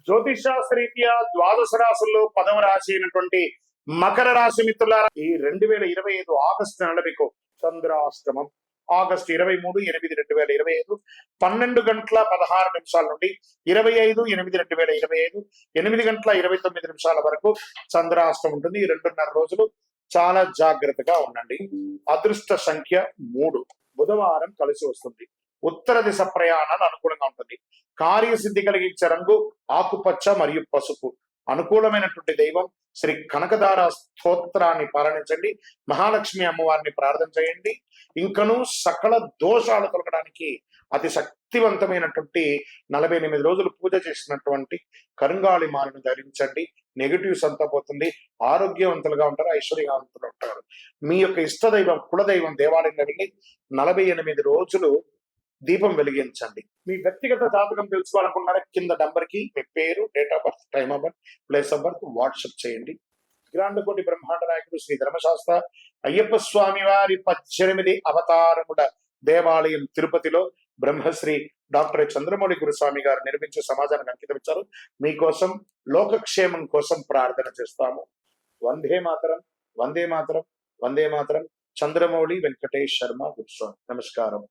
జ్యోతిషాస్త్రరీత్యా ద్వాదశ రాశుల్లో 10వ రాశి అయినటువంటి మకర రాశి మిత్రులారా, ఈ 2025 ఆగస్టు నెల మీకు చంద్రాష్టమం. ఆగస్టు 23/8/2025 12:16 నుండి 25/8/2025 8:29 వరకు చంద్రాష్టమం ఉంటుంది. ఈ 2.5 రోజులు చాలా జాగ్రత్తగా ఉండండి. అదృష్ట సంఖ్య 3. బుధవారం కలిసి వస్తుంది. ఉత్తర దిశ ప్రయాణాలు అనుకూలంగా ఉంటుంది. కార్యసిద్ధి కలిగించే రంగు ఆకుపచ్చ మరియు పసుపు. అనుకూలమైనటువంటి దైవం శ్రీ కనకదార స్తోత్రాన్ని పారాయణించండి. మహాలక్ష్మి అమ్మవారిని ప్రార్థన చేయండి. ఇంకనూ సకల దోషాలు తొలగడానికి అతి శక్తివంతమైనటువంటి 48 రోజులు పూజ చేసినటువంటి కరుంగాళి మాలను ధరించండి. నెగిటివ్స్ అంతా పోతుంది. ఆరోగ్యవంతులుగా ఉంటారు, ఐశ్వర్యవంతులు ఉంటారు. మీ యొక్క ఇష్టదైవం కులదైవం దేవాలయంలో వెళ్ళి 48 రోజులు దీపం వెలిగించండి. మీ వ్యక్తిగత జాతకం తెలుసుకోవాలనుకున్నారా? కింద నంబర్ కి మీ పేరు, date of birth, time of birth, place of birth WhatsApp చేయండి. గ్రాండకోటి బ్రహ్మాండ నాయకుడు శ్రీ ధర్మశాస్త్ర అయ్యప్ప స్వామి వారి 18 అవతారముల దేవాలయం తిరుపతిలో బ్రహ్మశ్రీ డాక్టర్ చంద్రమౌళి గురుస్వామి గారు నిర్మించే సమాజానికి అంకితం ఇచ్చారు. మీకోసం లోకక్షేమం కోసం ప్రార్థన చేస్తాము. వందే మాతరం, వందే మాతరం, వందే మాతరం. చంద్రమౌళి వెంకటేష్ శర్మ గురుస్వామి. నమస్కారం.